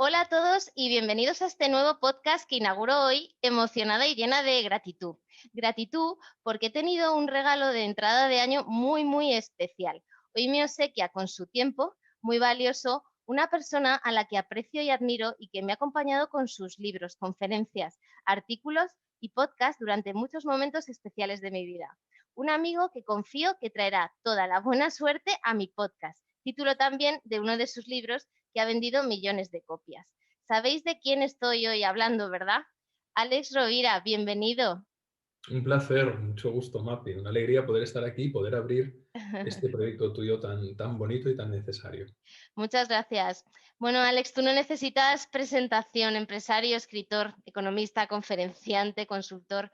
Hola a todos y bienvenidos a este nuevo podcast que inauguro hoy, emocionada y llena de gratitud. Gratitud porque he tenido un regalo de entrada de año muy especial. Hoy me obsequia con su tiempo, muy valioso, una persona a la que aprecio y admiro y que me ha acompañado con sus libros, conferencias, artículos y podcasts durante muchos momentos especiales de mi vida. Un amigo que confío que traerá toda la buena suerte a mi podcast. Título también de uno de sus libros que ha vendido millones de copias. ¿Sabéis de quién estoy hoy hablando, verdad? Alex Rovira, bienvenido. Un placer, mucho gusto, Mapi. Una alegría poder estar aquí y poder abrir este proyecto tuyo tan bonito y tan necesario. Muchas gracias. Bueno, Alex, tú no necesitas presentación, empresario, escritor, economista, conferenciante, consultor.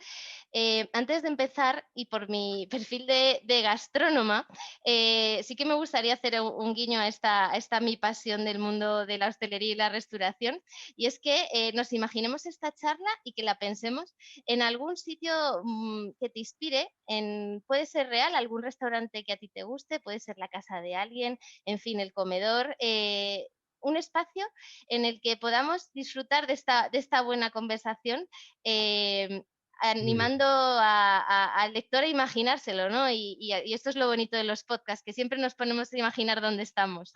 Antes de empezar, y por mi perfil de gastrónoma, sí que me gustaría hacer un guiño a esta mi pasión del mundo de la hostelería y la restauración, y es que nos imaginemos esta charla y que la pensemos en algún sitio que te inspire, puede ser real, algún restaurante que a ti te guste, puede ser la casa de alguien, en fin, el comedor. Un espacio en el que podamos disfrutar de esta buena conversación, Muy bien. animando al lector a imaginárselo, ¿no? Y esto es lo bonito de los podcasts, que siempre nos ponemos a imaginar dónde estamos.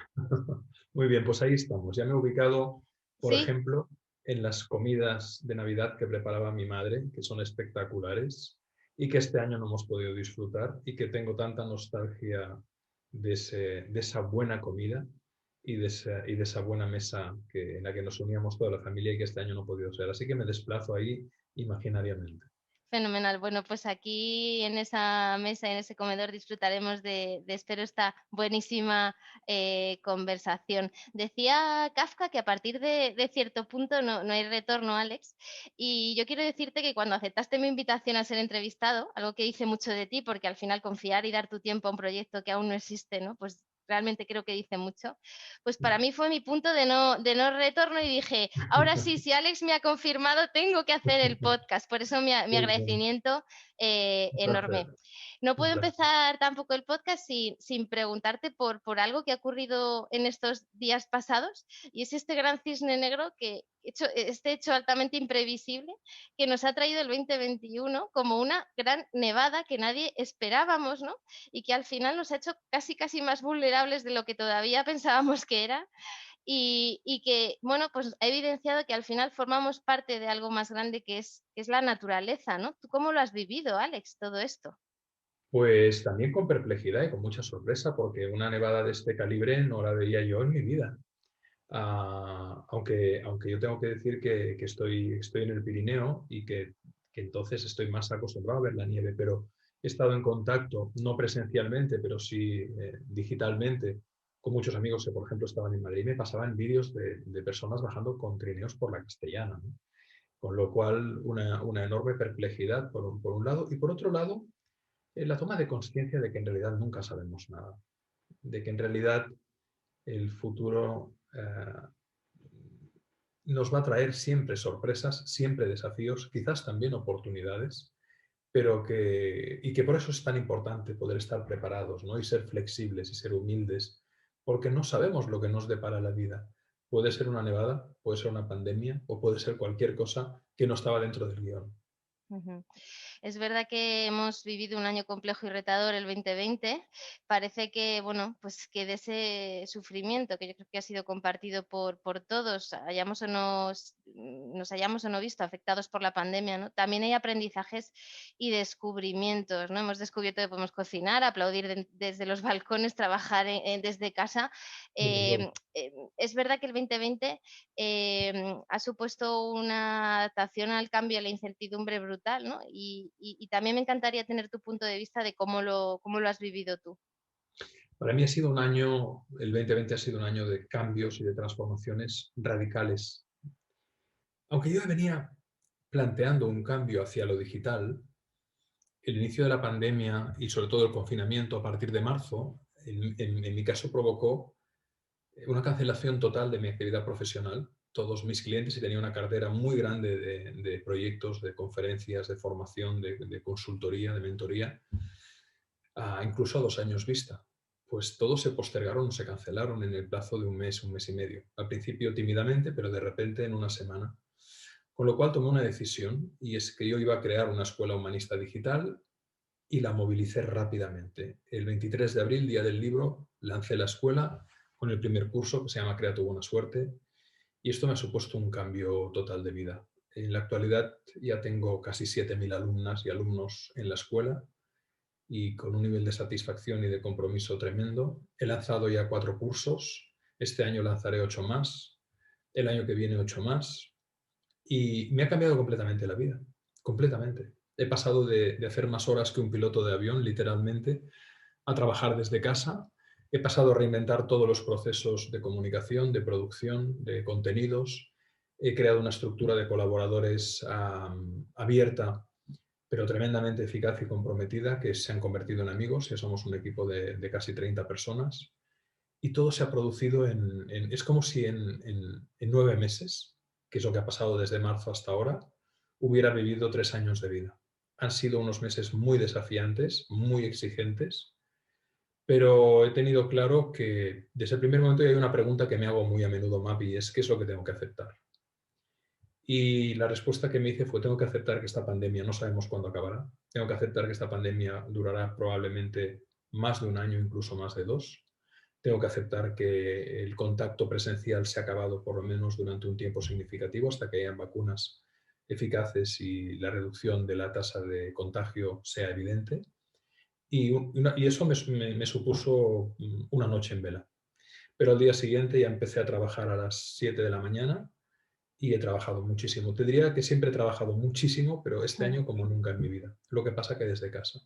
Muy bien, pues ahí estamos. Ya me he ubicado, por ¿Sí? ejemplo, en las comidas de Navidad que preparaba mi madre, que son espectaculares y que este año no hemos podido disfrutar y que tengo tanta nostalgia de esa buena comida y de esa buena mesa en la que nos uníamos toda la familia y que este año no ha podido ser. Así que me desplazo ahí imaginariamente. Fenomenal. Bueno, pues aquí en esa mesa, en ese comedor, disfrutaremos espero, esta buenísima conversación. Decía Kafka que a partir de cierto punto no hay retorno, Alex. Y yo quiero decirte que cuando aceptaste mi invitación a ser entrevistado, algo que dice mucho de ti, porque al final confiar y dar tu tiempo a un proyecto que aún no existe, ¿no? Pues realmente creo que dice mucho. Pues para mí fue mi punto de no retorno y dije, ahora sí, si Alex me ha confirmado, tengo que hacer el podcast. Por eso mi Muy bien. agradecimiento Un placer, enorme. No un puedo placer. empezar tampoco el podcast sin preguntarte por algo que ha ocurrido en estos días pasados, y es este gran cisne negro este hecho altamente imprevisible que nos ha traído el 2021 como una gran nevada que nadie esperábamos, ¿no? Y que al final nos ha hecho casi más vulnerables de lo que todavía pensábamos que era, y que, bueno, pues ha evidenciado que al final formamos parte de algo más grande que es la naturaleza, ¿no? ¿Tú cómo lo has vivido, Alex, todo esto? Pues también con perplejidad y con mucha sorpresa, porque una nevada de este calibre no la veía yo en mi vida. Aunque yo tengo que decir que estoy en el Pirineo y que entonces estoy más acostumbrado a ver la nieve, pero he estado en contacto, no presencialmente, pero sí digitalmente, con muchos amigos que, por ejemplo, estaban en Madrid y me pasaban vídeos de personas bajando con trineos por la Castellana, ¿no? Con lo cual, una enorme perplejidad por un lado. Y por otro lado, la toma de conciencia de que en realidad nunca sabemos nada, de que en realidad el futuro nos va a traer siempre sorpresas, siempre desafíos, quizás también oportunidades, y que por eso es tan importante poder estar preparados, ¿no? Y ser flexibles y ser humildes, porque no sabemos lo que nos depara la vida. Puede ser una nevada, puede ser una pandemia o puede ser cualquier cosa que no estaba dentro del guión. Ujú. Es verdad que hemos vivido un año complejo y retador, el 2020. Parece que, bueno, pues que de ese sufrimiento, que yo creo que ha sido compartido por todos, nos hayamos o no visto afectados por la pandemia, ¿no? También hay aprendizajes y descubrimientos, ¿no? Hemos descubierto que podemos cocinar, aplaudir desde los balcones, trabajar desde casa. Desde luego. Es verdad que el 2020 ha supuesto una adaptación al cambio, a la incertidumbre brutal, ¿no? Y también me encantaría tener tu punto de vista de cómo lo has vivido tú. Para mí ha sido un año, el 2020 ha sido un año de cambios y de transformaciones radicales. Aunque yo venía planteando un cambio hacia lo digital, el inicio de la pandemia y sobre todo el confinamiento a partir de marzo, en mi caso provocó una cancelación total de mi actividad profesional. Todos mis clientes, y tenía una cartera muy grande de proyectos, de conferencias, de formación, de consultoría, de mentoría, incluso a 2 años vista. pues todos se postergaron o se cancelaron en el plazo de un mes y medio. Al principio tímidamente, pero de repente en una semana. Con lo cual tomé una decisión, y es que yo iba a crear una escuela humanista digital y la movilicé rápidamente. El 23 de abril, día del libro, lancé la escuela con el primer curso que se llama Crea tu buena suerte, y esto me ha supuesto un cambio total de vida. En la actualidad ya tengo casi 7.000 alumnas y alumnos en la escuela, y con un nivel de satisfacción y de compromiso tremendo. He lanzado ya 4 cursos, este año lanzaré 8 más, el año que viene 8 más, y me ha cambiado completamente la vida, completamente. He pasado de hacer más horas que un piloto de avión, literalmente, a trabajar desde casa. He pasado a reinventar todos los procesos de comunicación, de producción, de contenidos. He creado una estructura de colaboradores abierta, pero tremendamente eficaz y comprometida, que se han convertido en amigos. Ya somos un equipo de casi 30 personas. Y todo se ha producido es como si en 9 meses, que es lo que ha pasado desde marzo hasta ahora, hubiera vivido 3 años de vida. Han sido unos meses muy desafiantes, muy exigentes, pero he tenido claro que desde el primer momento hay una pregunta que me hago muy a menudo, Mapi, es ¿qué es lo que tengo que aceptar? Y la respuesta que me hice fue, tengo que aceptar que esta pandemia no sabemos cuándo acabará, tengo que aceptar que esta pandemia durará probablemente más de un año, incluso más de 2. Tengo que aceptar que el contacto presencial se ha acabado por lo menos durante un tiempo significativo hasta que hayan vacunas eficaces y la reducción de la tasa de contagio sea evidente. Y eso me supuso una noche en vela. Pero al día siguiente ya empecé a trabajar a las 7 de la mañana y he trabajado muchísimo. Te diría que siempre he trabajado muchísimo, pero este año como nunca en mi vida. Lo que pasa que desde casa.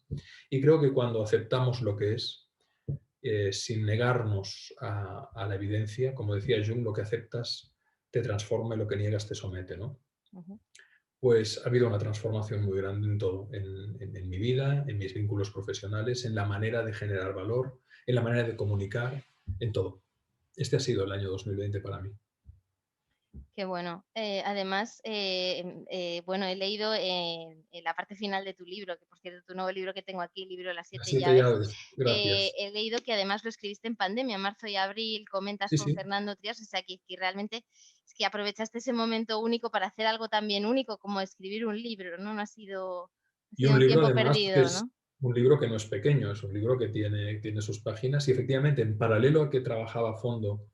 Y creo que cuando aceptamos lo que es, sin negarnos a la evidencia, como decía Jung, lo que aceptas te transforma y lo que niegas te somete, ¿no? Ujú. Pues ha habido una transformación muy grande en todo, en mi vida, en mis vínculos profesionales, en la manera de generar valor, en la manera de comunicar, en todo. Este ha sido el año 2020 para mí. Qué bueno. Además, bueno, he leído en la parte final de tu libro, que por cierto, tu nuevo libro que tengo aquí, el libro de las Las 7 7 llaves, llaves, gracias. he leído que además lo escribiste en pandemia, marzo y abril, comentas Sí, con sí. Fernando Trías, o sea que realmente es que aprovechaste ese momento único para hacer algo también único como escribir un libro, ¿no? Ha Y sido un un libro tiempo además que perdido, es ¿no? un libro que no es pequeño, es un libro que tiene sus páginas y efectivamente en paralelo a que trabajaba a fondo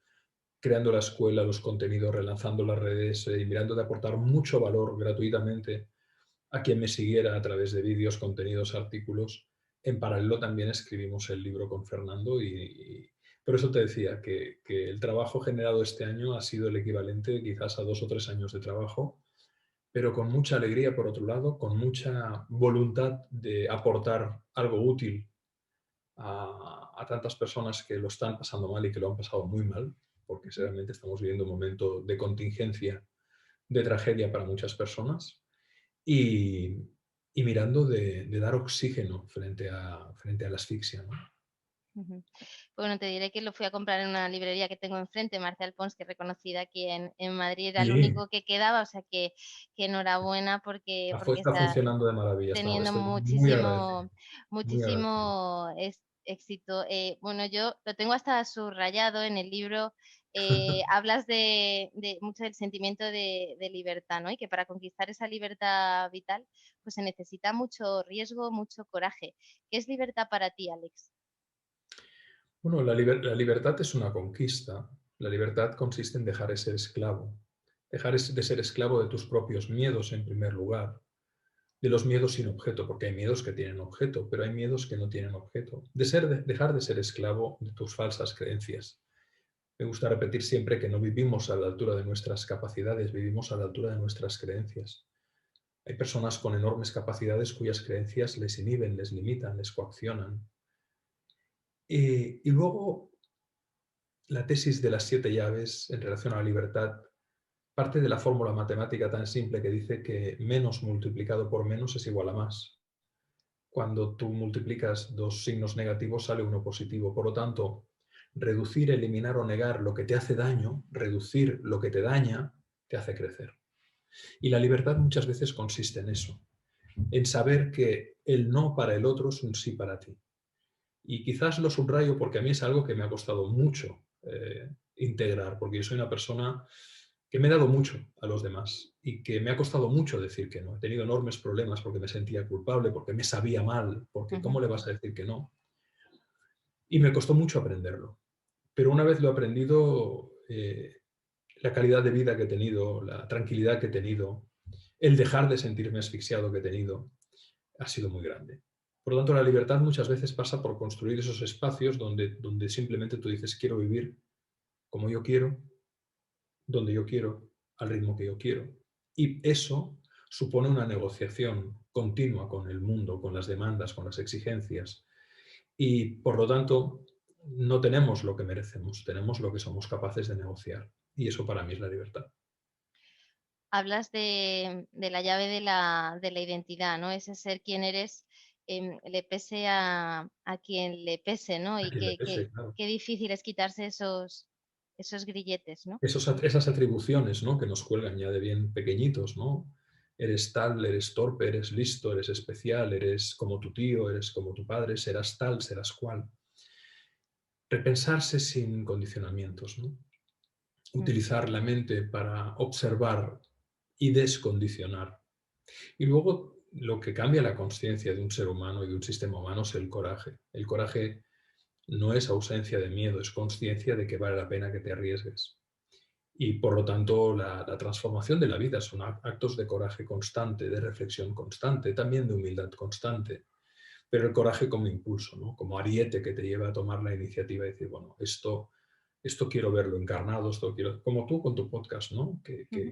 creando la escuela, los contenidos, relanzando las redes y mirando de aportar mucho valor gratuitamente a quien me siguiera a través de vídeos, contenidos, artículos. En paralelo también escribimos el libro con Fernando y por eso te decía que el trabajo generado este año ha sido el equivalente quizás a 2 o 3 años de trabajo, pero con mucha alegría por otro lado, con mucha voluntad de aportar algo útil a tantas personas que lo están pasando mal y que lo han pasado muy mal, porque Ujú. realmente estamos viviendo un momento de contingencia, de tragedia para muchas personas, y, y mirando de dar oxígeno frente a la asfixia, ¿no? Ujú. Bueno, te diré que lo fui a comprar en una librería que tengo enfrente, Marcial Pons, que es reconocida aquí en Madrid, era el Sí, único que quedaba, o sea que enhorabuena porque está está funcionando de maravilla hasta ahora. teniendo Estoy muy agradecido, muy agradecido. muchísimo éxito. Bueno, yo lo tengo hasta subrayado en el libro, hablas de mucho del sentimiento de libertad, ¿no? Y que para conquistar esa libertad vital, pues se necesita mucho riesgo, mucho coraje. ¿Qué es libertad para ti, Alex? Bueno, la libertad es una conquista. La libertad consiste en dejar de ser esclavo. De ser esclavo de tus propios miedos en primer lugar, de los miedos sin objeto, porque hay miedos que tienen objeto, pero hay miedos que no tienen objeto. Dejar de ser esclavo de tus falsas creencias. Me gusta repetir siempre que no vivimos a la altura de nuestras capacidades, vivimos a la altura de nuestras creencias. Hay personas con enormes capacidades cuyas creencias les inhiben, les limitan, les coaccionan. Y luego la tesis de las 7 llaves en relación a la libertad parte de la fórmula matemática tan simple que dice que menos multiplicado por menos es igual a más. Cuando tú multiplicas dos signos negativos sale uno positivo. Por lo tanto, reducir, eliminar o negar lo que te hace daño, reducir lo que te daña, te hace crecer. Y la libertad muchas veces consiste en eso, en saber que el no para el otro es un sí para ti. Y quizás lo subrayo porque a mí es algo que me ha costado mucho integrar, porque yo soy una persona que me he dado mucho a los demás y que me ha costado mucho decir que no. He tenido enormes problemas porque me sentía culpable, porque me sabía mal, porque Ujú. ¿cómo le vas a decir que no? Y me costó mucho aprenderlo. Pero una vez lo he aprendido, la calidad de vida que he tenido, la tranquilidad que he tenido, el dejar de sentirme asfixiado que he tenido, ha sido muy grande. Por lo tanto, la libertad muchas veces pasa por construir esos espacios donde simplemente tú dices, quiero vivir como yo quiero, donde yo quiero, al ritmo que yo quiero. Y eso supone una negociación continua con el mundo, con las demandas, con las exigencias. Y por lo tanto, no tenemos lo que merecemos, tenemos lo que somos capaces de negociar. Y eso para mí es la libertad. Hablas de la llave de la identidad, ¿no? Ese ser quien eres, le pese a quien le pese, ¿no? A Y quien le pese, claro. qué difícil es quitarse esos grilletes, ¿no? Esas atribuciones, ¿no?, que nos cuelgan ya de bien pequeñitos, ¿no? Eres tal, eres torpe, eres listo, eres especial, eres como tu tío, eres como tu padre, serás tal, serás cual. Repensarse sin condicionamientos, ¿no? Mm. Utilizar la mente para observar y descondicionar. Y luego lo que cambia la conciencia de un ser humano y de un sistema humano es el coraje. El coraje no es ausencia de miedo, es conciencia de que vale la pena que te arriesgues. Y por lo tanto, la transformación de la vida son actos de coraje constante, de reflexión constante, también de humildad constante, pero el coraje como impulso, ¿no? Como ariete que te lleva a tomar la iniciativa y decir, bueno, esto quiero verlo encarnado, esto quiero, como tú con tu podcast, ¿no? Ujú.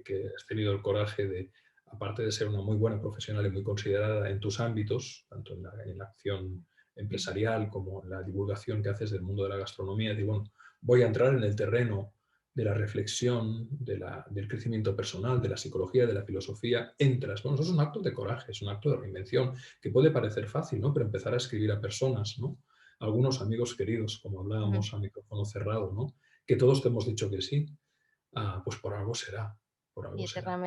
Que has tenido el coraje de, aparte de ser una muy buena profesional y muy considerada en tus ámbitos, tanto en la acción empresarial como en la divulgación que haces del mundo de la gastronomía, de, bueno, voy a entrar en el terreno de la reflexión, del crecimiento personal, de la psicología, de la filosofía, entras. Bueno, eso es un acto de coraje, es un acto de reinvención, que puede parecer fácil, ¿no? Pero empezar a escribir a personas, ¿no? Algunos amigos queridos, como Ujú. hablábamos a micrófono cerrado, ¿no? Que todos te hemos dicho que sí, pues por algo será, por algo será.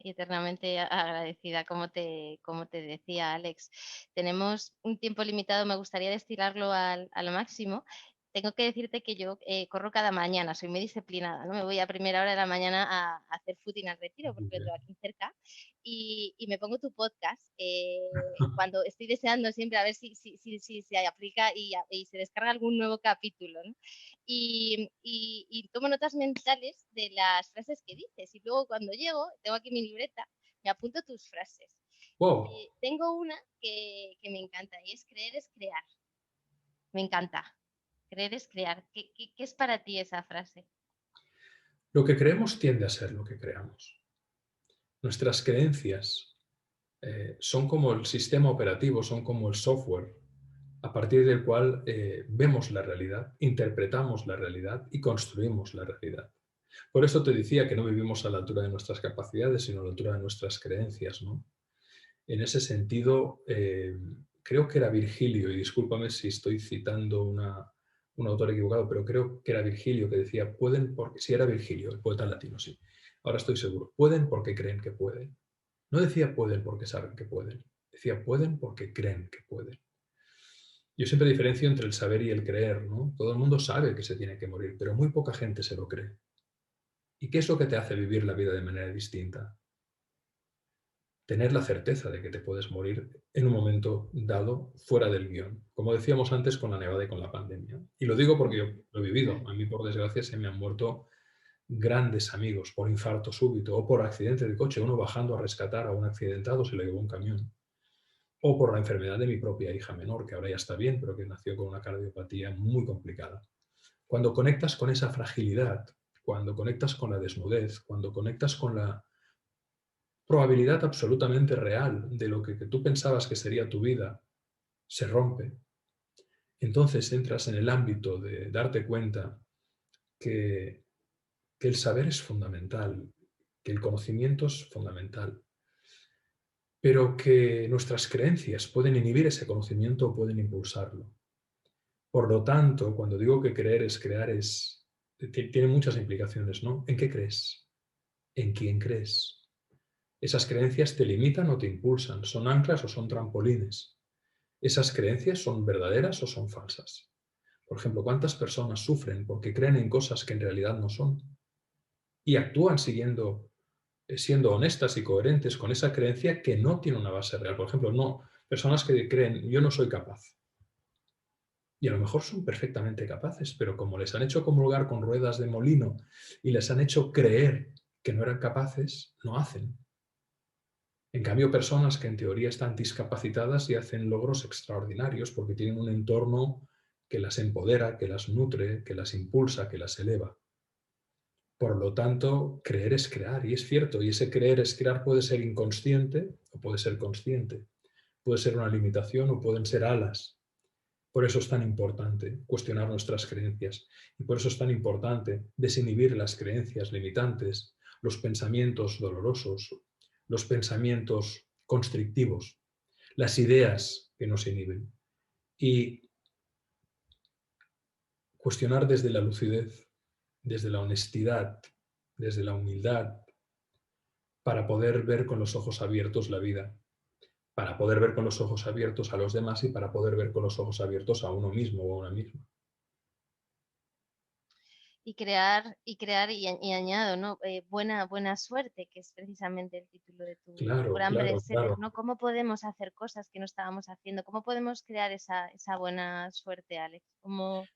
Y eternamente agradecida, como te decía Alex. Tenemos un tiempo limitado, me gustaría destilarlo al máximo. Tengo que decirte que yo corro cada mañana, soy muy disciplinada, ¿no? Me voy a primera hora de la mañana a hacer footing al retiro, Muy porque lo bien. tengo aquí cerca, y me pongo tu podcast cuando estoy deseando siempre a ver si se aplica y se descarga algún nuevo capítulo, ¿no? Y tomo notas mentales de las frases que dices. Y luego cuando llego, tengo aquí mi libreta, me apunto tus frases. Wow. Tengo una que me encanta y es creer es crear. Me encanta. Creer es crear. ¿Qué es para ti esa frase? Lo que creemos tiende a ser lo que creamos. Nuestras creencias son como el sistema operativo, son como el software a partir del cual vemos la realidad, interpretamos la realidad y construimos la realidad. Por eso te decía que no vivimos a la altura de nuestras capacidades, sino a la altura de nuestras creencias, ¿no? En ese sentido, creo que era Virgilio, y discúlpame si estoy citando un autor equivocado, pero creo que era Virgilio que decía, pueden porque, si era Virgilio, el poeta latino, sí, ahora estoy seguro, pueden porque creen que pueden. No decía pueden porque saben que pueden, decía pueden porque creen que pueden. Yo siempre diferencio entre el saber y el creer, ¿no? Todo el mundo sabe que se tiene que morir, pero muy poca gente se lo cree. ¿Y qué es lo que te hace vivir la vida de manera distinta? Tener la certeza de que te puedes morir en un momento dado fuera del guión, como decíamos antes con la nevada y con la pandemia. Y lo digo porque yo lo he vivido. A mí, por desgracia, se me han muerto grandes amigos por infarto súbito o por accidente de coche, uno bajando a rescatar a un accidentado se lo llevó un camión, o por la enfermedad de mi propia hija menor, que ahora ya está bien, pero que nació con una cardiopatía muy complicada. Cuando conectas con esa fragilidad, cuando conectas con la desnudez, cuando conectas con la probabilidad absolutamente real de lo que tú pensabas que sería tu vida, se rompe, entonces entras en el ámbito de darte cuenta que, que el saber es fundamental, que el conocimiento es fundamental, pero que nuestras creencias pueden inhibir ese conocimiento o pueden impulsarlo. Por lo tanto, cuando digo que creer es crear, tiene muchas implicaciones, ¿no? ¿En qué crees? ¿En quién crees? ¿Esas creencias te limitan o te impulsan? ¿Son anclas o son trampolines? ¿Esas creencias son verdaderas o son falsas? Por ejemplo, ¿cuántas personas sufren porque creen en cosas que en realidad no son? Y actúan siendo honestas y coherentes con esa creencia que no tiene una base real. Por ejemplo, no, personas que creen, yo no soy capaz. Y a lo mejor son perfectamente capaces, pero como les han hecho comulgar con ruedas de molino y les han hecho creer que no eran capaces, no hacen. En cambio, personas que en teoría están discapacitadas y hacen logros extraordinarios porque tienen un entorno que las empodera, que las nutre, que las impulsa, que las eleva. Por lo tanto, creer es crear, y es cierto, y ese creer es crear puede ser inconsciente o puede ser consciente, puede ser una limitación o pueden ser alas. Por eso es tan importante cuestionar nuestras creencias y por eso es tan importante desinhibir las creencias limitantes, los pensamientos dolorosos, los pensamientos constrictivos, las ideas que nos inhiben y cuestionar desde la lucidez, desde la honestidad, desde la humildad, para poder ver con los ojos abiertos la vida, para poder ver con los ojos abiertos a los demás y para poder ver con los ojos abiertos a uno mismo o a una misma. Y añado, ¿no? Buena suerte, que es precisamente el título de tu Claro, gran claro, bestseller, claro. ¿no? ¿Cómo podemos hacer cosas que no estábamos haciendo? ¿Cómo podemos crear esa buena suerte, Alex? ¿Cómo...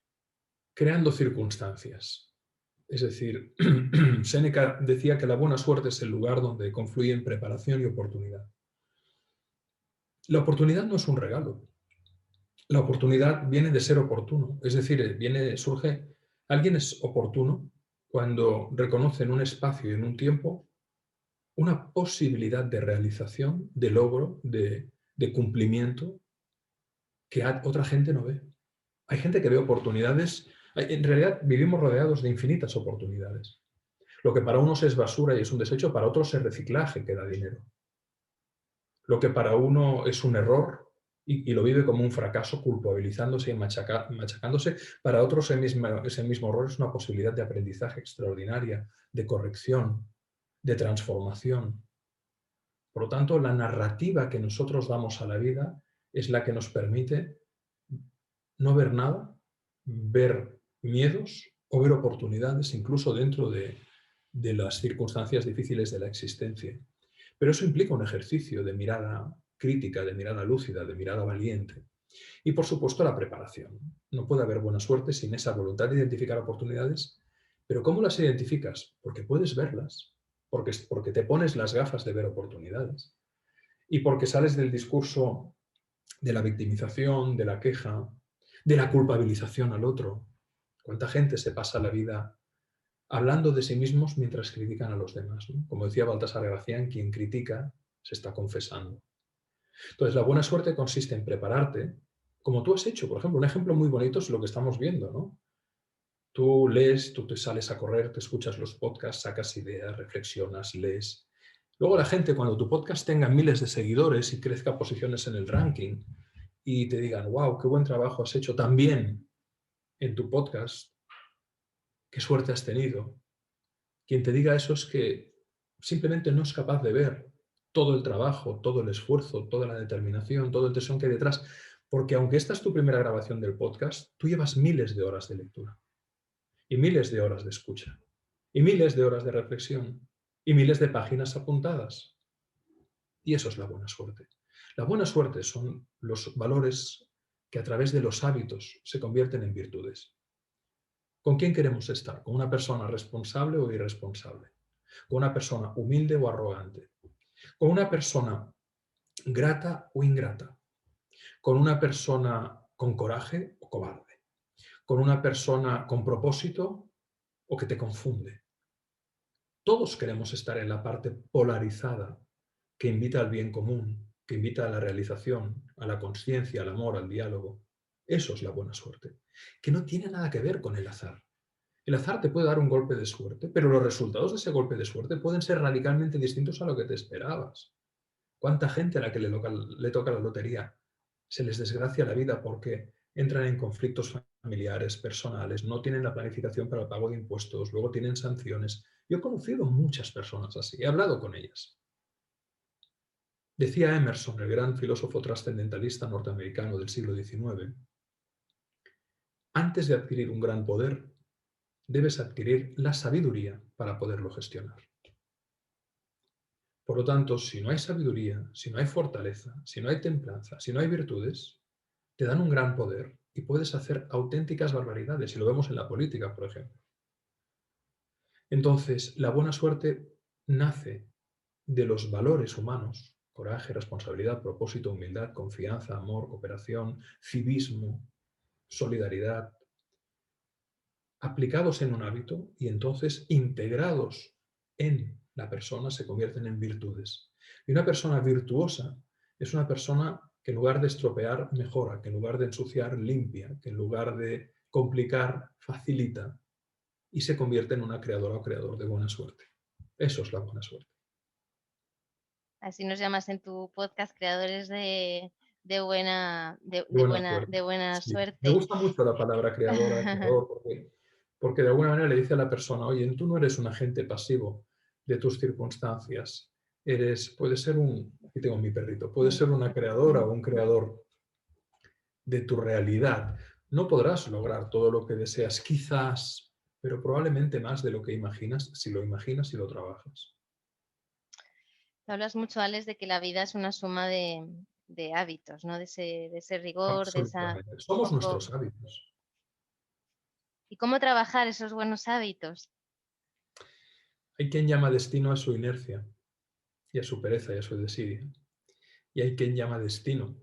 Creando circunstancias. Es decir, Séneca decía que la buena suerte es el lugar donde confluyen preparación y oportunidad. La oportunidad no es un regalo. La oportunidad viene de ser oportuno. Es decir, alguien es oportuno cuando reconoce en un espacio y en un tiempo una posibilidad de realización, de logro, de cumplimiento que otra gente no ve. Hay gente que ve oportunidades. En realidad vivimos rodeados de infinitas oportunidades. Lo que para unos es basura y es un desecho, para otros es reciclaje que da dinero. Lo que para uno es un error y lo vive como un fracaso, culpabilizándose y machacándose, para otros ese mismo error es una posibilidad de aprendizaje extraordinaria, de corrección, de transformación. Por lo tanto, la narrativa que nosotros damos a la vida es la que nos permite no ver nada, ver miedos o ver oportunidades, incluso dentro de las circunstancias difíciles de la existencia. Pero eso implica un ejercicio de mirada crítica, de mirada lúcida, de mirada valiente. Y por supuesto la preparación. No puede haber buena suerte sin esa voluntad de identificar oportunidades. Pero ¿cómo las identificas? Porque puedes verlas, porque te pones las gafas de ver oportunidades y porque sales del discurso de la victimización, de la queja, de la culpabilización al otro. ¿Cuánta gente se pasa la vida hablando de sí mismos mientras critican a los demás, ¿no? Como decía Baltasar Gracián, quien critica se está confesando. Entonces, la buena suerte consiste en prepararte, como tú has hecho. Por ejemplo, un ejemplo muy bonito es lo que estamos viendo, ¿no? Tú lees, tú te sales a correr, te escuchas los podcasts, sacas ideas, reflexionas, lees. Luego la gente, cuando tu podcast tenga miles de seguidores y crezca posiciones en el ranking y te digan, wow, qué buen trabajo has hecho también en tu podcast, qué suerte has tenido. Quien te diga eso es que simplemente no es capaz de ver todo el trabajo, todo el esfuerzo, toda la determinación, todo el tesón que hay detrás. Porque aunque esta es tu primera grabación del podcast, tú llevas miles de horas de lectura y miles de horas de escucha y miles de horas de reflexión y miles de páginas apuntadas. Y eso es la buena suerte. La buena suerte son los valores que a través de los hábitos se convierten en virtudes. ¿Con quién queremos estar? ¿Con una persona responsable o irresponsable? ¿Con una persona humilde o arrogante? ¿Con una persona grata o ingrata? ¿Con una persona con coraje o cobarde? ¿Con una persona con propósito o que te confunde? Todos queremos estar en la parte polarizada que invita al bien común, que invita a la realización, a la conciencia, al amor, al diálogo. Eso es la buena suerte, que no tiene nada que ver con el azar. El azar te puede dar un golpe de suerte, pero los resultados de ese golpe de suerte pueden ser radicalmente distintos a lo que te esperabas. ¿Cuánta gente a la que le toca la lotería se les desgracia la vida porque entran en conflictos familiares, personales, no tienen la planificación para el pago de impuestos, luego tienen sanciones? Yo he conocido muchas personas así, he hablado con ellas. Decía Emerson, el gran filósofo trascendentalista norteamericano del siglo XIX, antes de adquirir un gran poder, debes adquirir la sabiduría para poderlo gestionar. Por lo tanto, si no hay sabiduría, si no hay fortaleza, si no hay templanza, si no hay virtudes, te dan un gran poder y puedes hacer auténticas barbaridades, y lo vemos en la política, por ejemplo. Entonces, la buena suerte nace de los valores humanos: coraje, responsabilidad, propósito, humildad, confianza, amor, cooperación, civismo, solidaridad, aplicados en un hábito y entonces integrados en la persona se convierten en virtudes. Y una persona virtuosa es una persona que en lugar de estropear mejora, que en lugar de ensuciar limpia, que en lugar de complicar facilita y se convierte en una creadora o creador de buena suerte. Eso es la buena suerte. Así nos llamas en tu podcast, creadores de buena, Buena suerte. de buena Sí. Me suerte. gusta mucho la palabra creadora, creador, porque de alguna manera le dice a la persona: oye, tú no eres un agente pasivo de tus circunstancias. Puedes ser aquí tengo mi perrito, puedes ser una creadora o un creador de tu realidad. No podrás lograr todo lo que deseas, quizás, pero probablemente más de lo que imaginas si lo imaginas y lo trabajas. Hablas mucho, Alex, de que la vida es una suma de hábitos, ¿no? De ese rigor, de esa Absolutamente. Somos poco. nuestros hábitos. ¿Y cómo trabajar esos buenos hábitos? Hay quien llama destino a su inercia y a su pereza y a su desidia. Y hay quien llama destino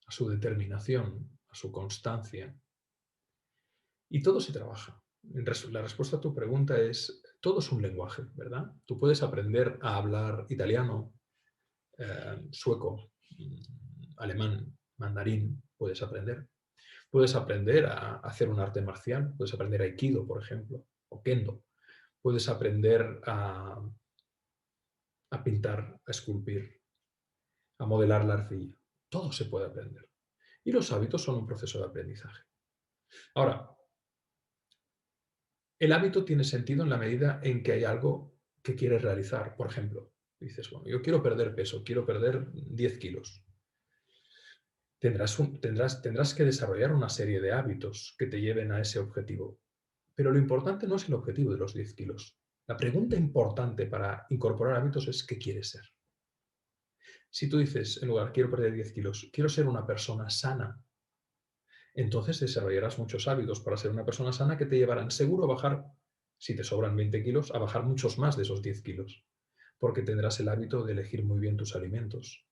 a su determinación, a su constancia. Y todo se trabaja. La respuesta a tu pregunta es: todo es un lenguaje, ¿verdad? Tú puedes aprender a hablar italiano, sueco, alemán, mandarín, puedes aprender. Puedes aprender a hacer un arte marcial, puedes aprender aikido, por ejemplo, o kendo. Puedes aprender a pintar, a esculpir, a modelar la arcilla. Todo se puede aprender. Y los hábitos son un proceso de aprendizaje. Ahora, el hábito tiene sentido en la medida en que hay algo que quieres realizar. Por ejemplo, dices: bueno, yo quiero perder peso, quiero perder 10 kilos. Tendrás que desarrollar una serie de hábitos que te lleven a ese objetivo. Pero lo importante no es el objetivo de los 10 kilos. La pregunta importante para incorporar hábitos es: ¿qué quieres ser? Si tú dices, en lugar, quiero perder 10 kilos, quiero ser una persona sana, entonces desarrollarás muchos hábitos para ser una persona sana que te llevarán seguro a bajar, si te sobran 20 kilos, a bajar muchos más de esos 10 kilos, porque tendrás el hábito de elegir muy bien tus alimentos,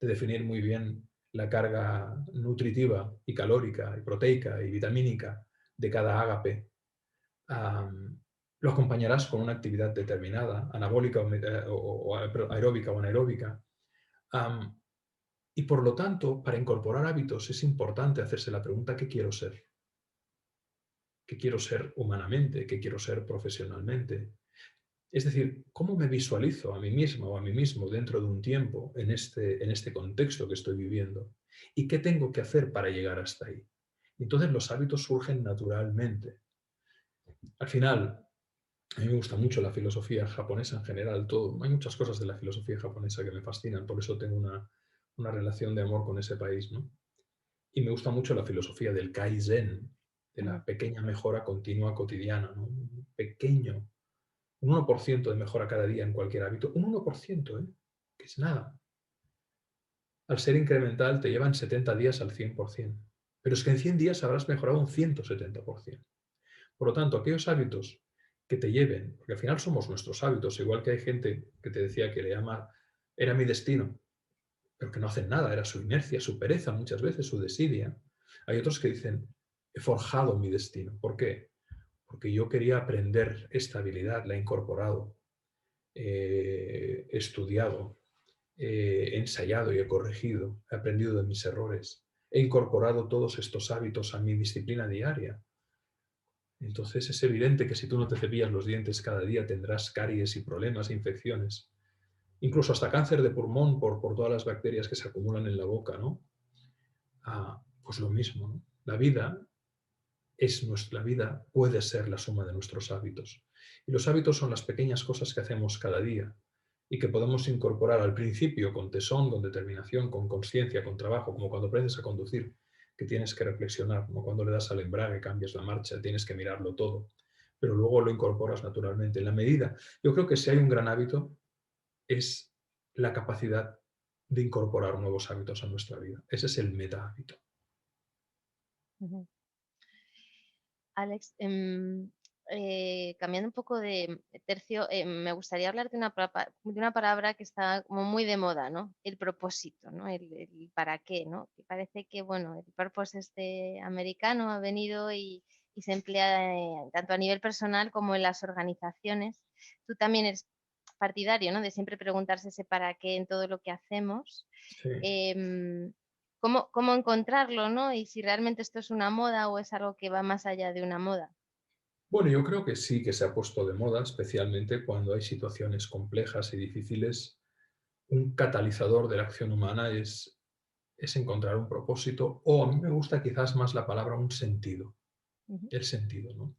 de definir muy bien la carga nutritiva y calórica y proteica y vitamínica de cada ágape. Lo acompañarás con una actividad determinada, anabólica o aeróbica o anaeróbica. Y por lo tanto, para incorporar hábitos es importante hacerse la pregunta: ¿qué quiero ser? ¿Qué quiero ser humanamente? ¿Qué quiero ser profesionalmente? Es decir, ¿cómo me visualizo a mí mismo o a mí mismo dentro de un tiempo en este contexto que estoy viviendo? ¿Y qué tengo que hacer para llegar hasta ahí? Entonces los hábitos surgen naturalmente. Al final, a mí me gusta mucho la filosofía japonesa en general. Hay muchas cosas de la filosofía japonesa que me fascinan, por eso tengo una relación de amor con ese país, ¿no? Y me gusta mucho la filosofía del Kaizen, de la pequeña mejora continua cotidiana, ¿no? Un 1% de mejora cada día en cualquier hábito. Un 1%, ¿eh? Que es nada. Al ser incremental te llevan 70 días al 100%. Pero es que en 100 días habrás mejorado un 170%. Por lo tanto, aquellos hábitos que te lleven, porque al final somos nuestros hábitos, igual que hay gente que te decía que le llama, era mi destino, pero que no hacen nada, era su inercia, su pereza, muchas veces su desidia. Hay otros que dicen: he forjado mi destino. ¿Por qué? Porque yo quería aprender esta habilidad, la he incorporado, he estudiado, he ensayado y he corregido, he aprendido de mis errores, he incorporado todos estos hábitos a mi disciplina diaria. Entonces es evidente que si tú no te cepillas los dientes cada día tendrás caries y problemas e infecciones. Incluso hasta cáncer de pulmón por todas las bacterias que se acumulan en la boca, ¿no? Pues lo mismo, ¿no? La vida puede ser la suma de nuestros hábitos. Y los hábitos son las pequeñas cosas que hacemos cada día, y que podemos incorporar al principio con tesón, con determinación, con conciencia, con trabajo, como cuando aprendes a conducir, que tienes que reflexionar, como cuando le das al embrague, cambias la marcha, tienes que mirarlo todo, pero luego lo incorporas naturalmente. En la medida, yo creo que si hay un gran hábito, es la capacidad de incorporar nuevos hábitos a nuestra vida. Ese es el meta hábito. Ujú. Alex, cambiando un poco de tercio, me gustaría hablar de una palabra que está como muy de moda, ¿no? El propósito, ¿no? El para qué, ¿no? Que parece que, bueno, el purpose este americano ha venido y se emplea tanto a nivel personal como en las organizaciones. Tú también eres partidario, ¿no? De siempre preguntarse ese para qué en todo lo que hacemos. Sí. Cómo encontrarlo, ¿no? Y si realmente esto es una moda o es algo que va más allá de una moda. Bueno, yo creo que sí que se ha puesto de moda, especialmente cuando hay situaciones complejas y difíciles. Un catalizador de la acción humana es encontrar un propósito, o a mí me gusta quizás más la palabra un sentido, Ujú, el sentido, ¿no?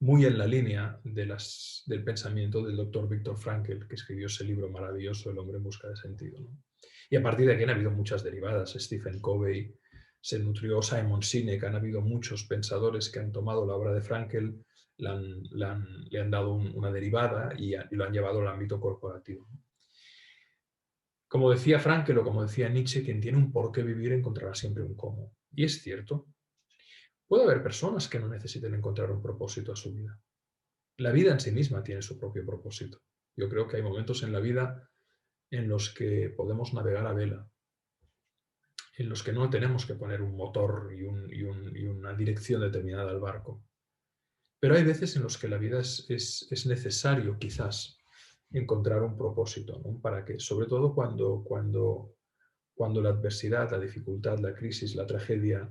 Muy en la línea del pensamiento del doctor Viktor Frankl, que escribió ese libro maravilloso, El hombre en busca de sentido, ¿no? Y a partir de aquí han habido muchas derivadas. Stephen Covey se nutrió, Simon Sinek, han habido muchos pensadores que han tomado la obra de Frankl, le han dado una derivada y lo han llevado al ámbito corporativo. Como decía Frankl o como decía Nietzsche, quien tiene un por qué vivir encontrará siempre un cómo. Y es cierto, puede haber personas que no necesiten encontrar un propósito a su vida. La vida en sí misma tiene su propio propósito. Yo creo que hay momentos en la vida en los que podemos navegar a vela, en los que no tenemos que poner un motor y una dirección determinada al barco. Pero hay veces en los que la vida es necesario quizás encontrar un propósito, ¿no? Para que, sobre todo cuando la adversidad, la dificultad, la crisis, la tragedia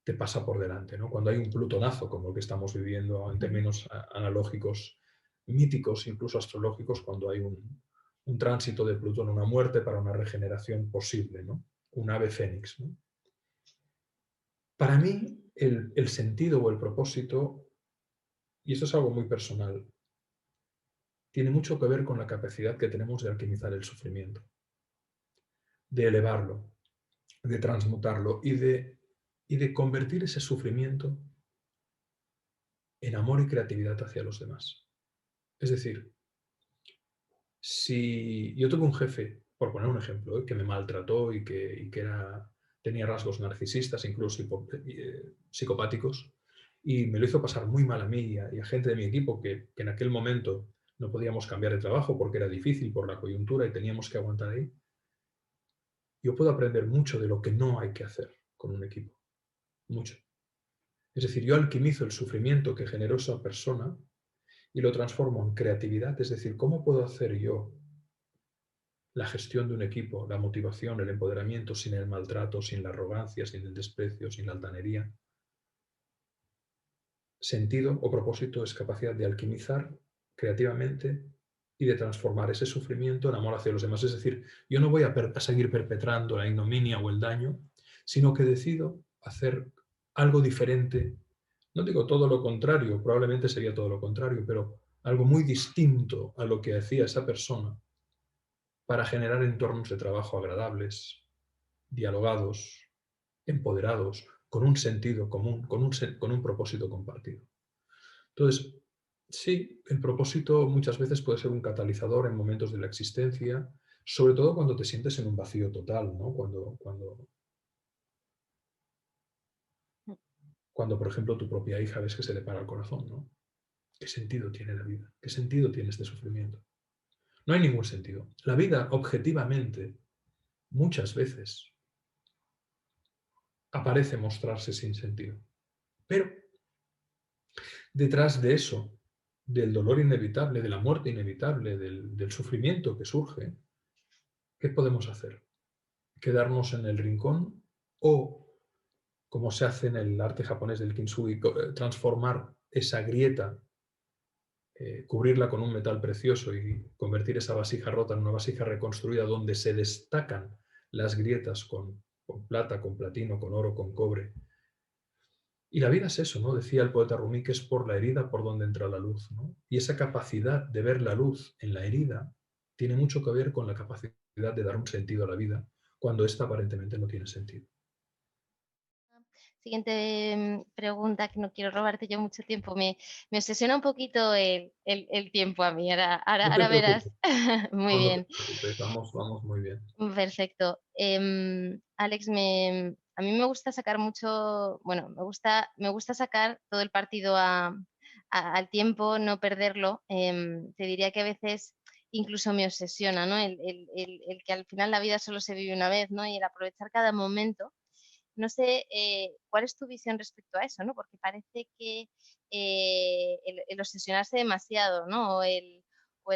te pasa por delante, ¿no? Cuando hay un plutonazo como el que estamos viviendo en ujú. términos analógicos, míticos, incluso astrológicos, cuando hay un tránsito de Plutón, una muerte para una regeneración posible, ¿no? Un ave fénix, ¿no? Para mí, el sentido o el propósito, y esto es algo muy personal, tiene mucho que ver con la capacidad que tenemos de alquimizar el sufrimiento, de elevarlo, de transmutarlo y de convertir ese sufrimiento en amor y creatividad hacia los demás. Es decir, si yo tuve un jefe, por poner un ejemplo, que me maltrató y que tenía rasgos narcisistas, incluso psicopáticos, y me lo hizo pasar muy mal a mí y a gente de mi equipo que en aquel momento no podíamos cambiar de trabajo porque era difícil por la coyuntura y teníamos que aguantar ahí, yo puedo aprender mucho de lo que no hay que hacer con un equipo, mucho. Es decir, yo alquimizo el sufrimiento que generó esa persona y lo transformo en creatividad, es decir, ¿cómo puedo hacer yo la gestión de un equipo, la motivación, el empoderamiento sin el maltrato, sin la arrogancia, sin el desprecio, sin la altanería? Sentido o propósito es capacidad de alquimizar creativamente y de transformar ese sufrimiento en amor hacia los demás. Es decir, yo no voy a seguir perpetrando la ignominia o el daño, sino que decido hacer algo diferente. No digo todo lo contrario, probablemente sería todo lo contrario, pero algo muy distinto a lo que hacía esa persona para generar entornos de trabajo agradables, dialogados, empoderados, con un sentido común, con un propósito compartido. Entonces, sí, el propósito muchas veces puede ser un catalizador en momentos de la existencia, sobre todo cuando te sientes en un vacío total, ¿no? Cuando, por ejemplo, tu propia hija ves que se le para el corazón, ¿no? ¿Qué sentido tiene la vida? ¿Qué sentido tiene este sufrimiento? No hay ningún sentido. La vida, objetivamente, muchas veces aparece mostrarse sin sentido. Pero detrás de eso, del dolor inevitable, de la muerte inevitable, del sufrimiento que surge, ¿qué podemos hacer? ¿Quedarnos en el rincón o, como se hace en el arte japonés del kintsugi, transformar esa grieta, cubrirla con un metal precioso y convertir esa vasija rota en una vasija reconstruida donde se destacan las grietas con plata, con platino, con oro, con cobre? Y la vida es eso, ¿no? Decía el poeta Rumi que es por la herida por donde entra la luz, ¿no? Y esa capacidad de ver la luz en la herida tiene mucho que ver con la capacidad de dar un sentido a la vida cuando ésta aparentemente no tiene sentido. Siguiente pregunta, que no quiero robarte yo mucho tiempo. Me obsesiona un poquito el tiempo a mí. No te Ahora verás. preocupes, Muy no te bien, preocupes, vamos muy bien. perfecto. Alex, a mí me gusta sacar mucho, bueno, me gusta sacar todo el partido al tiempo, no perderlo. Te diría que a veces incluso me obsesiona, ¿no? El que al final la vida solo se vive una vez, ¿no? Y el aprovechar cada momento. No sé cuál es tu visión respecto a eso, ¿no? Porque parece que el obsesionarse demasiado, ¿no? O el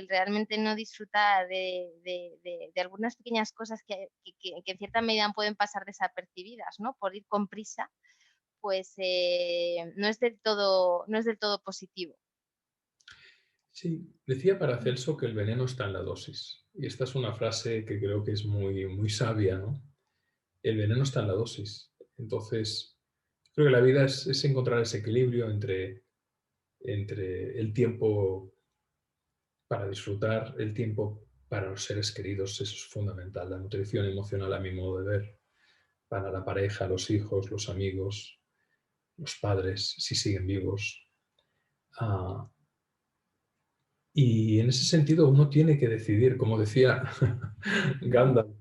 realmente no disfrutar de algunas pequeñas cosas que en cierta medida pueden pasar desapercibidas, ¿no? Por ir con prisa, pues no es del todo positivo. Sí, decía Paracelso que el veneno está en la dosis. Y esta es una frase que creo que es muy sabia, ¿no? El veneno está en la dosis. Entonces, creo que la vida es encontrar ese equilibrio entre el tiempo para disfrutar, el tiempo para los seres queridos, eso es fundamental. La nutrición emocional, a mi modo de ver, para la pareja, los hijos, los amigos, los padres, si siguen vivos. Ah, y en ese sentido uno tiene que decidir, como decía Gandalf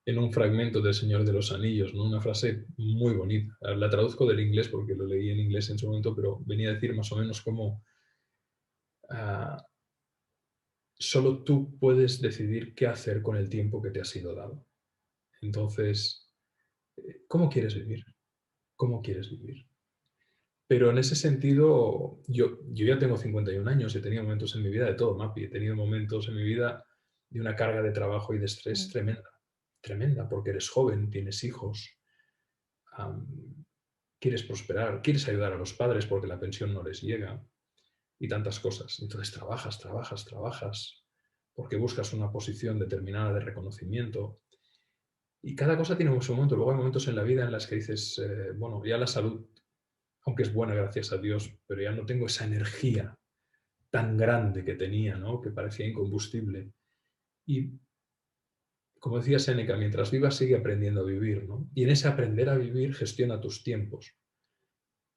en un fragmento del Señor de los Anillos, ¿no? Una frase muy bonita. La traduzco del inglés porque lo leí en inglés en su momento, pero venía a decir más o menos como ah, solo tú puedes decidir qué hacer con el tiempo que te ha sido dado. Entonces, ¿cómo quieres vivir? ¿Cómo quieres vivir? Pero en ese sentido, yo ya tengo 51 años, he tenido momentos en mi vida de todo, Mapi. He tenido momentos en mi vida de una carga de trabajo y de estrés Mm. tremenda. Tremenda, porque eres joven, tienes hijos, am, quieres prosperar, quieres ayudar a los padres porque la pensión no les llega y tantas cosas. Entonces trabajas, porque buscas una posición determinada de reconocimiento. Y cada cosa tiene su momento. Luego hay momentos en la vida en las que dices, bueno, ya la salud, aunque es buena, gracias a Dios, pero ya no tengo esa energía tan grande que tenía, ¿no? Que parecía incombustible. Y como decía Séneca, mientras vivas sigue aprendiendo a vivir, ¿no? Y en ese aprender a vivir gestiona tus tiempos.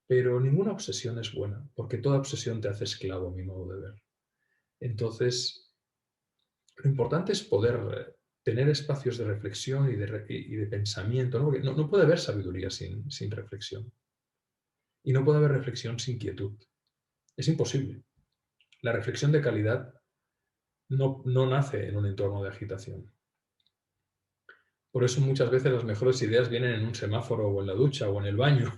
Pero ninguna obsesión es buena, porque toda obsesión te hace esclavo, a mi modo de ver. Entonces, lo importante es poder tener espacios de reflexión y de pensamiento, ¿no? Porque no puede haber sabiduría sin reflexión. Y no puede haber reflexión sin quietud. Es imposible. La reflexión de calidad no nace en un entorno de agitación. Por eso muchas veces las mejores ideas vienen en un semáforo o en la ducha o en el baño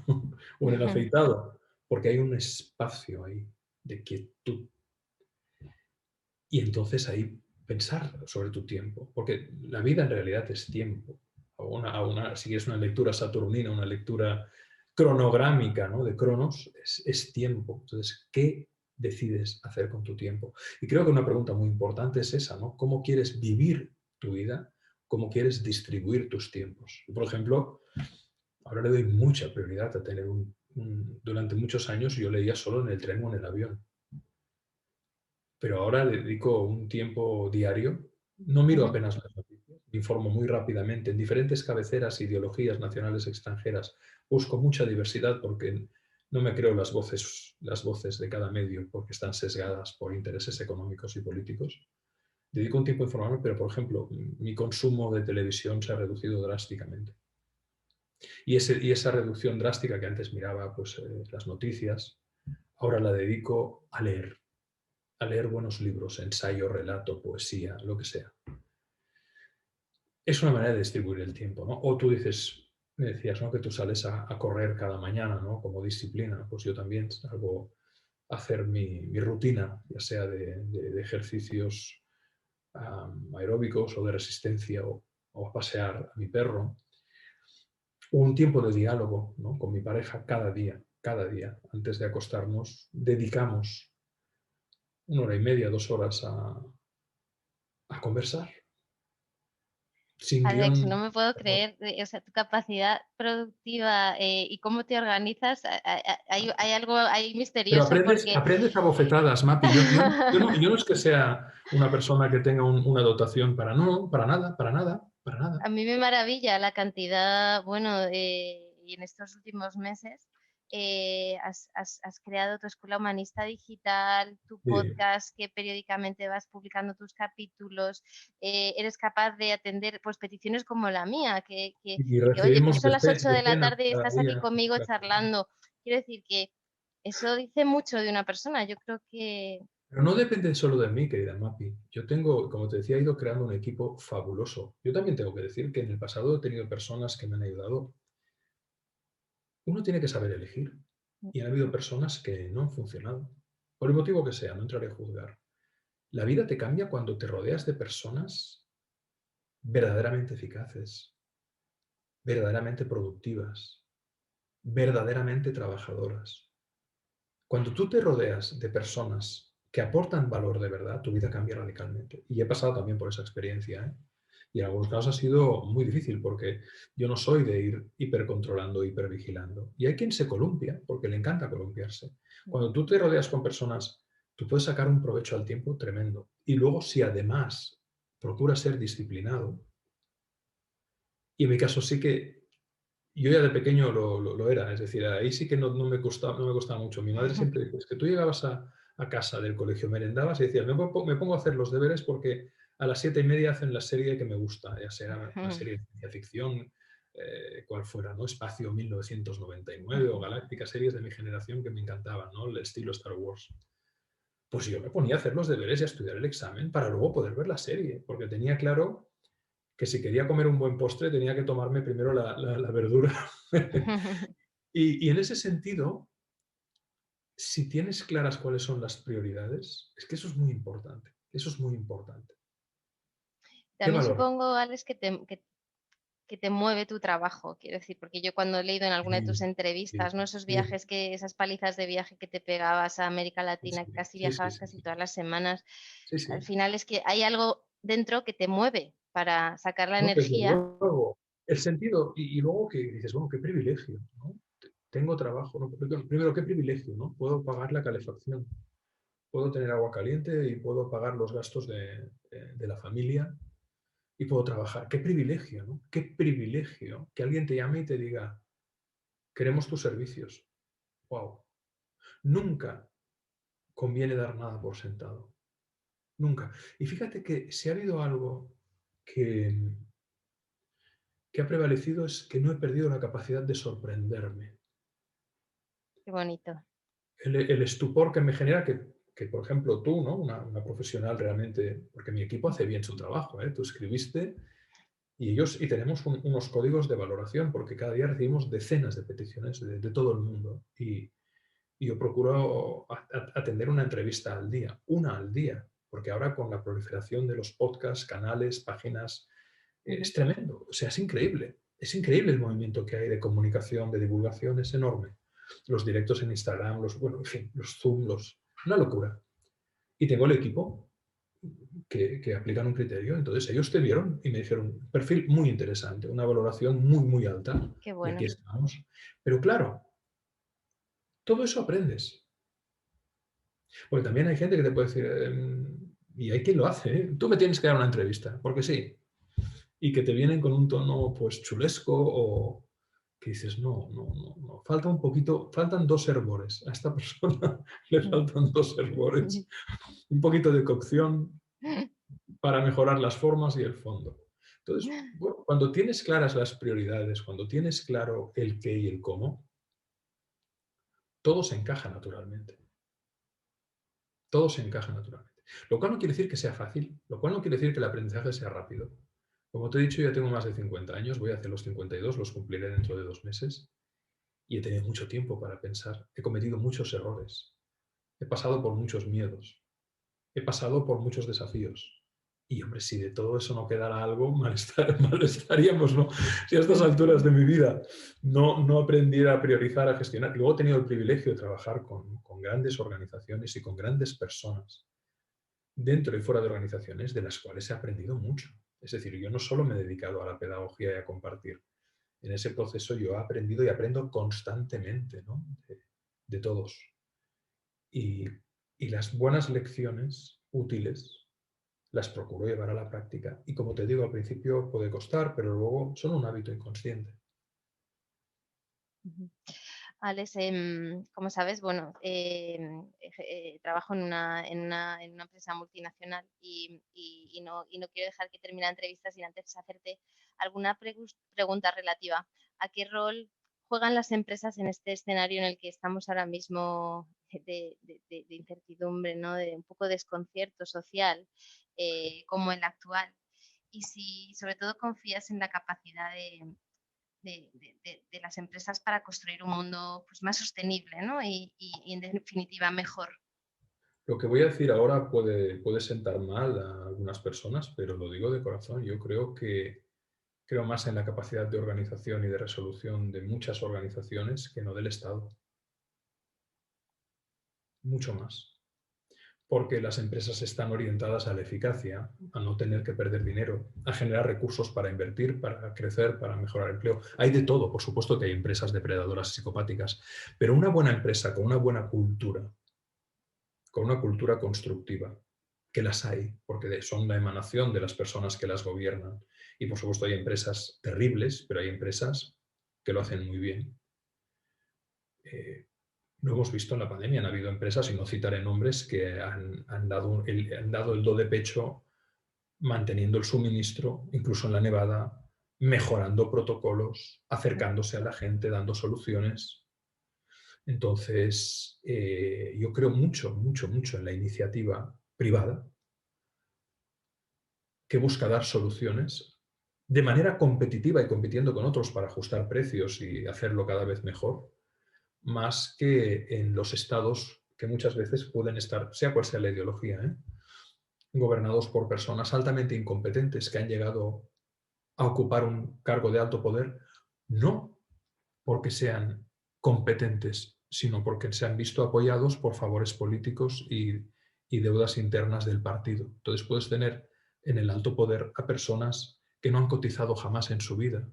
o en el afeitado, porque hay un espacio ahí de quietud. Y entonces ahí pensar sobre tu tiempo, porque la vida en realidad es tiempo. Si es una lectura saturnina, una lectura cronográmica, ¿no? De Cronos, es tiempo. Entonces, ¿qué decides hacer con tu tiempo? Y creo que una pregunta muy importante es esa, ¿no? ¿Cómo quieres vivir tu vida? ¿Cómo quieres distribuir tus tiempos? Por ejemplo, ahora le doy mucha prioridad a tener durante muchos años yo leía solo en el tren o en el avión, pero ahora dedico un tiempo diario, no miro Ujú. apenas las noticias, me informo muy rápidamente en diferentes cabeceras, ideologías nacionales extranjeras, busco mucha diversidad porque no me creo las voces de cada medio porque están sesgadas por intereses económicos y políticos. Dedico un tiempo a informarme, pero por ejemplo, mi consumo de televisión se ha reducido drásticamente. Y esa reducción drástica que antes miraba pues, las noticias, ahora la dedico a leer buenos libros, ensayo, relato, poesía, lo que sea. Es una manera de distribuir el tiempo, ¿no? O tú dices, me decías, ¿no? Que tú sales a correr cada mañana, ¿no? Como disciplina. Pues yo también salgo a hacer mi rutina, ya sea de ejercicios aeróbicos o de resistencia o a pasear a mi perro. Un tiempo de diálogo, ¿no? Con mi pareja cada día, antes de acostarnos, dedicamos 1 hora y media, 2 horas a conversar. sin Alex, guión. no me puedo creer, o sea, tu capacidad productiva y cómo te organizas, hay algo ahí Pero misterioso aprendes, porque aprendes a bofetadas, Mapi. Yo no es que sea una persona que tenga una dotación para no, para nada, para nada, para nada. a mí me maravilla la cantidad, bueno, y en estos últimos meses has creado tu escuela humanista digital, tu Sí. podcast que periódicamente vas publicando tus capítulos, eres capaz de atender pues peticiones como la mía, Y que, oye, pues recibimos son las 8 de la decenas tarde y cada estás aquí día. conmigo charlando. Quiero decir que eso dice mucho de una persona. Yo creo que Pero no depende solo de mí, querida Mapi. Yo tengo, como te decía, he ido creando un equipo fabuloso. Yo también tengo que decir que en el pasado he tenido personas que me han ayudado. Uno tiene que saber elegir. Y han habido personas que no han funcionado. Por el motivo que sea, no entraré a juzgar. La vida te cambia cuando te rodeas de personas verdaderamente eficaces, verdaderamente productivas, verdaderamente trabajadoras. Cuando tú te rodeas de personas que aportan valor de verdad, tu vida cambia radicalmente. Y he pasado también por esa experiencia, ¿eh? Y en algunos casos ha sido muy difícil porque yo no soy de ir hipercontrolando, hipervigilando. Y hay quien se columpia porque le encanta columpiarse. Cuando tú te rodeas con personas, tú puedes sacar un provecho al tiempo tremendo. Y luego, si además procuras ser disciplinado, y en mi caso sí que yo ya de pequeño lo era, es decir, ahí sí que no me costaba mucho. Mi madre siempre dijo, es que tú llegabas a casa del colegio, merendabas y decías, me pongo a hacer los deberes porque a las 7:30 hacen la serie que me gusta, ya sea una serie de ciencia ficción, cual fuera, ¿no? Espacio 1999 o Galáctica, series de mi generación que me encantaban, ¿no? El estilo Star Wars. Pues yo me ponía a hacer los deberes y a estudiar el examen para luego poder ver la serie, porque tenía claro que si quería comer un buen postre tenía que tomarme primero la verdura. Y en ese sentido, si tienes claras cuáles son las prioridades, es que eso es muy importante. Eso es muy importante. ¿Qué también valor? supongo, Alex, que te mueve tu trabajo, quiero decir, porque yo cuando he leído en alguna de tus Sí, sí, entrevistas, ¿no? Esos sí, viajes esas palizas de viaje que te pegabas a América sí, Latina, que casi sí, sí, viajabas sí, casi sí, todas las semanas, sí, al sí. final es que hay algo dentro que te mueve para sacar la No, desde energía. luego. El sentido, y luego que dices, bueno, qué privilegio, ¿no? Tengo trabajo, ¿no? Primero, qué privilegio, ¿no? Puedo pagar la calefacción, puedo tener agua caliente y puedo pagar los gastos de la familia y puedo trabajar. Qué privilegio, ¿no? Qué privilegio que alguien te llame y te diga, queremos tus servicios. Wow. Nunca conviene dar nada por sentado. Nunca. Y fíjate que si ha habido algo que, que ha prevalecido es que no he perdido la capacidad de sorprenderme. Qué bonito. El estupor que me genera que, por ejemplo, tú, ¿no? Una profesional realmente, porque mi equipo hace bien su trabajo, ¿eh? Tú escribiste y tenemos unos códigos de valoración, porque cada día recibimos decenas de peticiones de todo el mundo. Y yo procuro atender una entrevista al día, una al día, porque ahora con la proliferación de los podcasts, canales, páginas, Ujú. es tremendo, o sea, es increíble el movimiento que hay de comunicación, de divulgación, es enorme. Los directos en Instagram, bueno, en fin, los Zoom, una locura. Y tengo el equipo que aplican un criterio, entonces ellos te vieron y me dijeron, un perfil muy interesante, una valoración muy, muy alta, Qué y aquí bueno. estamos. Pero claro, todo eso aprendes. Porque también hay gente que te puede decir, y hay quien lo hace, ¿eh? Tú me tienes que dar una entrevista, porque sí. Y que te vienen con un tono pues chulesco o que dices, no, no, no, no, falta un poquito, faltan dos hervores. A esta persona le faltan dos hervores. Un poquito de cocción para mejorar las formas y el fondo. Entonces, bueno, cuando tienes claras las prioridades, cuando tienes claro el qué y el cómo, todo se encaja naturalmente. Todo se encaja naturalmente. Lo cual no quiere decir que sea fácil, lo cual no quiere decir que el aprendizaje sea rápido. Como te he dicho, ya tengo más de 50 años, voy hacia los 52, los cumpliré dentro de 2 meses, y he tenido mucho tiempo para pensar. He cometido muchos errores, he pasado por muchos miedos, he pasado por muchos desafíos. Y hombre, si de todo eso no quedara algo, mal estaríamos, ¿no? Si a estas alturas de mi vida no aprendiera a priorizar, a gestionar. Luego he tenido el privilegio de trabajar con grandes organizaciones y con grandes personas, dentro y fuera de organizaciones, de las cuales he aprendido mucho. Es decir, yo no solo me he dedicado a la pedagogía y a compartir. En ese proceso yo he aprendido y aprendo constantemente, ¿no? De todos. Y, y las buenas lecciones útiles las procuro llevar a la práctica. Y como te digo, al principio puede costar, pero luego son un hábito inconsciente. Ujú. Alex, como sabes, bueno, trabajo en una empresa multinacional y no quiero dejar que termine la entrevista sin antes hacerte alguna pregunta relativa a qué rol juegan las empresas en este escenario en el que estamos ahora mismo de incertidumbre, ¿no? De un poco de desconcierto social, como el actual. Y si sobre todo confías en la capacidad de las empresas para construir un mundo pues, más sostenible, ¿no? Y en definitiva mejor. Lo que voy a decir ahora puede sentar mal a algunas personas, pero lo digo de corazón. Yo creo más en la capacidad de organización y de resolución de muchas organizaciones que no del Estado. Mucho más. Porque las empresas están orientadas a la eficacia, a no tener que perder dinero, a generar recursos para invertir, para crecer, para mejorar el empleo. Hay de todo, por supuesto que hay empresas depredadoras psicopáticas, pero una buena empresa con una cultura constructiva, que las hay, porque son la emanación de las personas que las gobiernan. Y por supuesto hay empresas terribles, pero hay empresas que lo hacen muy bien. Lo hemos visto en la pandemia, han habido empresas, y no citaré nombres, que han dado el do de pecho manteniendo el suministro, incluso en la nevada, mejorando protocolos, acercándose a la gente, dando soluciones. Entonces, yo creo mucho, mucho, mucho en la iniciativa privada que busca dar soluciones de manera competitiva y compitiendo con otros para ajustar precios y hacerlo cada vez mejor, más que en los estados que muchas veces pueden estar, sea cual sea la ideología, gobernados por personas altamente incompetentes que han llegado a ocupar un cargo de alto poder, no porque sean competentes, sino porque se han visto apoyados por favores políticos y deudas internas del partido. Entonces puedes tener en el alto poder a personas que no han cotizado jamás en su vida,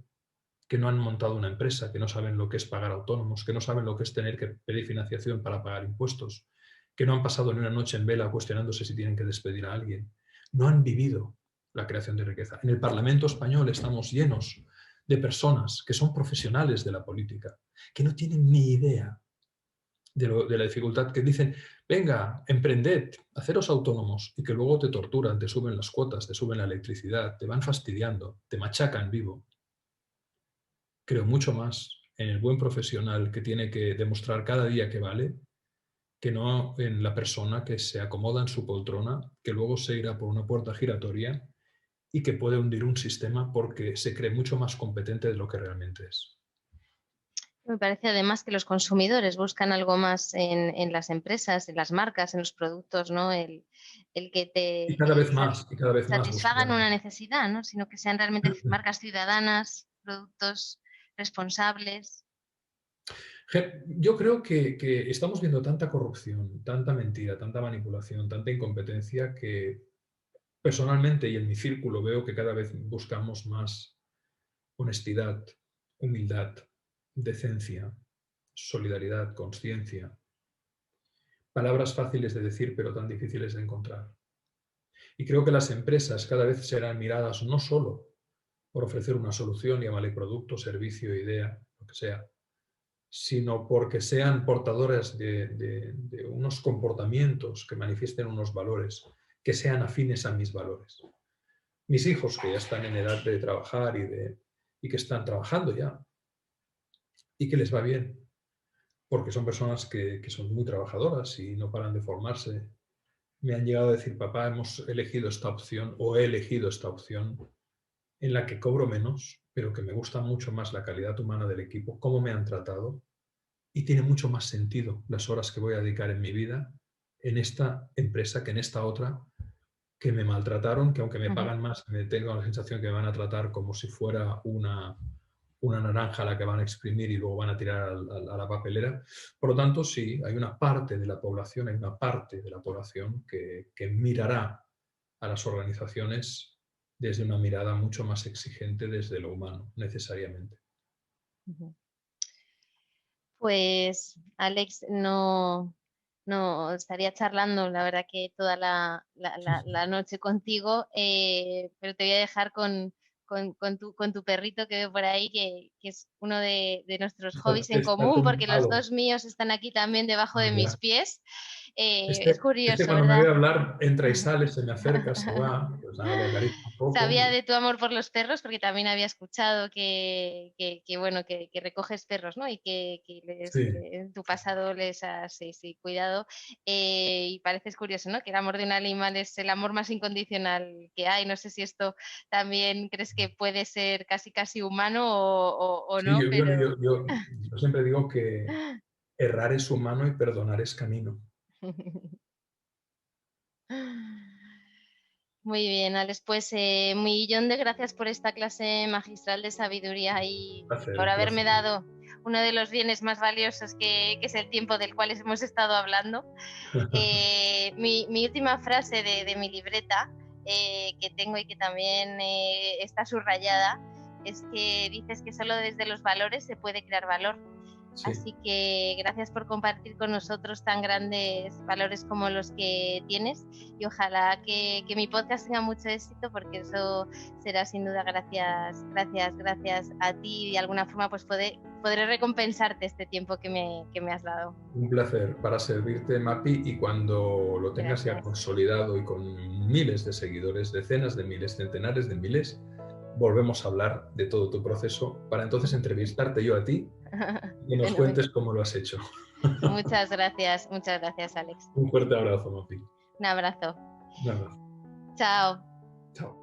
que no han montado una empresa, que no saben lo que es pagar autónomos, que no saben lo que es tener que pedir financiación para pagar impuestos, que no han pasado ni una noche en vela cuestionándose si tienen que despedir a alguien. No han vivido la creación de riqueza. En el Parlamento español estamos llenos de personas que son profesionales de la política, que no tienen ni idea de la dificultad, que dicen, venga, emprended, haceros autónomos, y que luego te torturan, te suben las cuotas, te suben la electricidad, te van fastidiando, te machacan vivo. Creo mucho más en el buen profesional que tiene que demostrar cada día que vale, que no en la persona que se acomoda en su poltrona, que luego se irá por una puerta giratoria y que puede hundir un sistema porque se cree mucho más competente de lo que realmente es. Me parece además que los consumidores buscan algo más en las empresas, en las marcas, en los productos, ¿no? El que Y te cada vez más, y cada vez más satisfagan buscan. una necesidad, ¿no? Sino que sean realmente marcas ciudadanas, productos responsables. Yo creo que estamos viendo tanta corrupción, tanta mentira, tanta manipulación, tanta incompetencia que personalmente y en mi círculo veo que cada vez buscamos más honestidad, humildad, decencia, solidaridad, conciencia. Palabras fáciles de decir pero tan difíciles de encontrar. Y creo que las empresas cada vez serán miradas no solo por ofrecer una solución, llámale producto, servicio, idea, lo que sea, sino porque sean portadoras de unos comportamientos que manifiesten unos valores, que sean afines a mis valores. Mis hijos, que ya están en edad de trabajar y que están trabajando ya, y que les va bien, porque son personas que son muy trabajadoras y no paran de formarse, me han llegado a decir, papá, hemos elegido esta opción o he elegido esta opción en la que cobro menos, pero que me gusta mucho más la calidad humana del equipo, cómo me han tratado, y tiene mucho más sentido las horas que voy a dedicar en mi vida en esta empresa que en esta otra, que me maltrataron, que aunque me Ujú. pagan más, me tengo la sensación que me van a tratar como si fuera una naranja a la que van a exprimir y luego van a tirar a la papelera. Por lo tanto, sí, hay una parte de la población, que mirará a las organizaciones desde una mirada mucho más exigente desde lo humano, necesariamente. Pues, Alex, no estaría charlando, la verdad que toda la noche contigo, pero te voy a dejar con tu perrito que veo por ahí, que es uno de nuestros hobbies en Está común, porque los tumbado. dos míos están aquí también debajo de mis Mira. pies. Es Este curioso, cuando me ¿verdad? ve hablar entra y sale, se me acerca, se va, pues nada, le acaricio un poco. Sabía de tu amor por los perros porque también había escuchado bueno, que recoges perros, ¿no? Y Sí, en tu pasado les has sí, cuidado. Y pareces curioso, ¿no? Que el amor de un animal es el amor más incondicional que hay. No sé si esto también crees que puede ser casi humano o sí, no, pero... yo siempre digo que errar es humano y perdonar es camino. Muy bien, Alex, pues un millón de gracias por esta clase magistral de sabiduría y por Un haberme placer. dado uno de los bienes más valiosos que es el tiempo del cual hemos estado hablando. Mi última frase de mi libreta que tengo y que también está subrayada es que dices que solo desde los valores se puede crear valor. Sí. Así que gracias por compartir con nosotros tan grandes valores como los que tienes y ojalá que mi podcast tenga mucho éxito porque eso será sin duda gracias a ti y de alguna forma pues podré recompensarte este tiempo que me has dado. Un placer para servirte, Mapi, y cuando lo tengas ya Gracias. consolidado y con miles de seguidores, decenas de miles, centenares de miles, volvemos a hablar de todo tu proceso para entonces entrevistarte yo a ti y nos cuentes cómo lo has hecho. Muchas gracias, Alex. Un fuerte abrazo, Mapi. Un abrazo. Un abrazo. Chao. Chao.